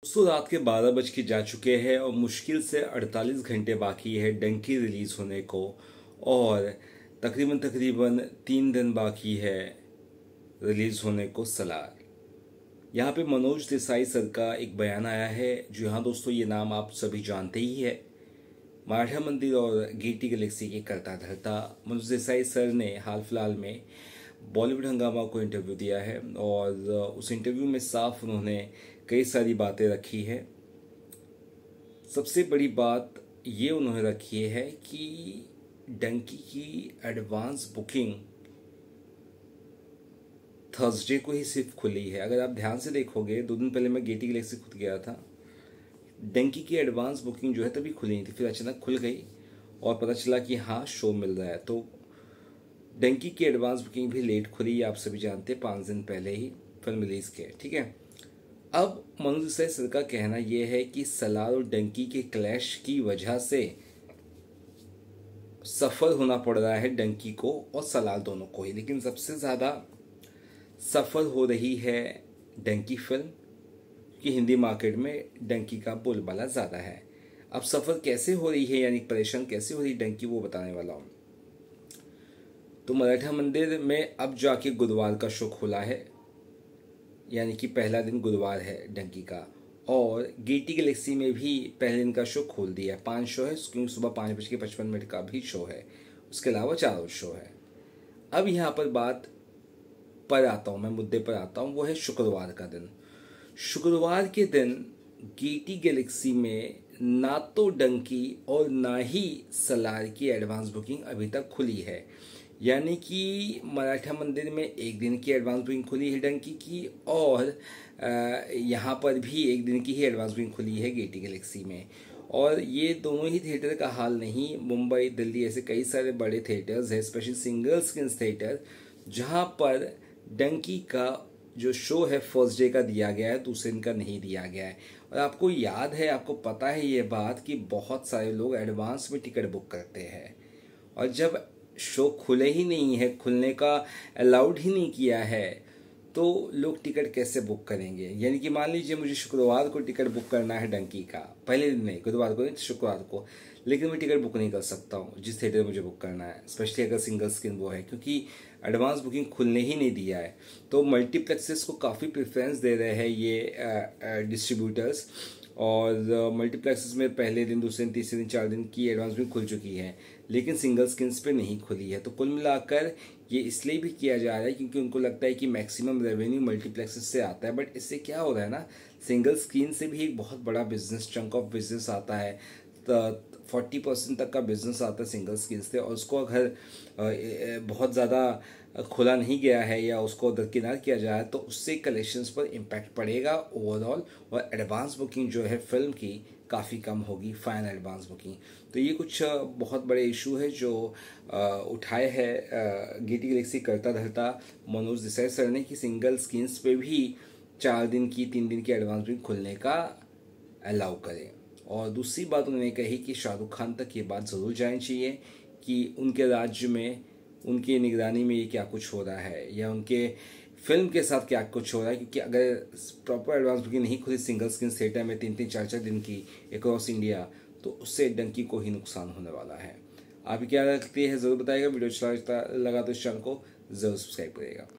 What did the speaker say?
दोस्तों रात के 12 बज के जा चुके हैं और मुश्किल से 48 घंटे बाकी है डंकी रिलीज होने को। और तकरीबन तकरीबन 3 दिन बाकी है रिलीज होने को सलार। यहाँ पे मनोज देसाई सर का एक बयान आया है। जो यहाँ दोस्तों ये नाम आप सभी जानते ही है, मराठा मंदिर और गेटी गैलेक्सी के करता धरता मनोज देसाई सर ने हाल फिलहाल में बॉलीवुड हंगामा को इंटरव्यू दिया है। और उस इंटरव्यू में साफ उन्होंने कई सारी बातें रखी है। सबसे बड़ी बात ये उन्होंने रखी है कि डंकी की एडवांस बुकिंग थर्सडे को ही सिर्फ खुली है। अगर आप ध्यान से देखोगे 2 दिन पहले मैं गेटी गैलेक्सी खुद गया था, डंकी की एडवांस बुकिंग जो है तभी खुली नहीं थी, फिर अचानक खुल गई और पता चला कि हाँ शो मिल रहा है। तो डंकी की एडवांस बुकिंग भी लेट खुली, आप सभी जानते हैं 5 दिन पहले ही फिल्म रिलीज के। ठीक है, अब मनोज देसाई सर का कहना यह है कि सलार और डंकी के क्लैश की वजह से सफर होना पड़ रहा है डंकी को और सलार दोनों को ही, लेकिन सबसे ज़्यादा सफर हो रही है डंकी फिल्म कि हिंदी मार्केट में डंकी का बोलबाला ज़्यादा है। अब सफ़र कैसे हो रही है यानी परेशान कैसे हो रही है डंकी, वो बताने वाला हूँ। तो मराठा मंदिर में अब जाके गुरुवार का शो खुला है, यानी कि पहला दिन गुरुवार है डंकी का। और गेटी गैलेक्सी में भी पहले दिन का शो खोल दिया है। 5 शो है, क्योंकि सुबह 5:55 का भी शो है, उसके अलावा 4 और शो है। अब यहाँ पर बात पर आता हूँ, मैं मुद्दे पर आता हूँ, वो है शुक्रवार का दिन। शुक्रवार के दिन गेटी गैलेक्सी में ना तो डंकी और ना ही सलार की एडवांस बुकिंग अभी तक खुली है। यानी कि मराठा मंदिर में 1 दिन की एडवांस बुकिंग खुली है डंकी की, और यहाँ पर भी 1 दिन की ही एडवांस बुकिंग खुली है गेटी गैलेक्सी में। और ये दोनों ही थिएटर का हाल नहीं, मुंबई दिल्ली ऐसे कई सारे बड़े थिएटर्स हैं, स्पेशली सिंगल स्क्रीन थिएटर, जहाँ पर डंकी का जो शो है फर्स्ट डे का दिया गया है, दूसरे दिन का नहीं दिया गया है। और आपको याद है, आपको पता है ये बात कि बहुत सारे लोग एडवांस में टिकट बुक करते हैं, और जब शो खुले ही नहीं है, खुलने का अलाउड ही नहीं किया है, तो लोग टिकट कैसे बुक करेंगे। यानी कि मान लीजिए मुझे शुक्रवार को टिकट बुक करना है डंकी का, पहले दिन नहीं, गुरुवार को नहीं, शुक्रवार को, लेकिन मैं टिकट बुक नहीं कर सकता हूँ जिस थिएटर में मुझे बुक करना है, स्पेशली अगर सिंगल स्क्रीन वो है, क्योंकि एडवांस बुकिंग खुलने ही नहीं दिया है। तो मल्टीप्लेक्सेस को काफ़ी प्रेफरेंस दे रहे हैं ये डिस्ट्रीब्यूटर्स। और मल्टीप्लेक्सेस में पहले दिन, दूसरे दिन, तीसरे दिन, 4 दिन की एडवांस बुकिंग खुल चुकी है, लेकिन सिंगल स्क्रीन्स पे नहीं खुली है। तो कुल मिलाकर ये इसलिए भी किया जा रहा है क्योंकि उनको लगता है कि मैक्सिमम रेवेन्यू मल्टीप्लेक्सेस से आता है। बट इससे क्या हो रहा है ना, सिंगल स्क्रीन से भी एक बहुत बड़ा बिजनेस, चंक ऑफ बिजनेस आता है। 40% तक का बिजनेस आता है सिंगल स्क्रीन से, और उसको अगर बहुत ज़्यादा खोला नहीं गया है या उसको दरकिनार किया जाए तो उससे कलेक्शंस पर इम्पैक्ट पड़ेगा ओवरऑल। और एडवांस बुकिंग जो है फिल्म की काफ़ी कम होगी, फाइनल एडवांस बुकिंग। तो ये कुछ बहुत बड़े इशू है जो उठाए है गेटी गैलेक्सी करता धरता मनोज देसाई सर ने, कि सिंगल स्क्रीन्स पे भी 4 दिन की, 3 दिन की एडवांस बुकिंग खुलने का अलाउ करें। और दूसरी बात उन्होंने कही कि शाहरुख खान तक ये बात ज़रूर जानी चाहिए कि उनके राज्य में, उनकी निगरानी में ये क्या कुछ हो रहा है, या उनके फिल्म के साथ क्या कुछ हो रहा है। क्योंकि अगर प्रॉपर एडवांस बुकिंग नहीं खुली सिंगल स्क्रीन थिएटर में 3-3, 4-4 दिन की अक्रॉस इंडिया, तो उससे डंकी को ही नुकसान होने वाला है। आप क्या लगती है ज़रूर बताइएगा। वीडियो अच्छा लगा तो इस चैनल को ज़रूर सब्सक्राइब करिएगा।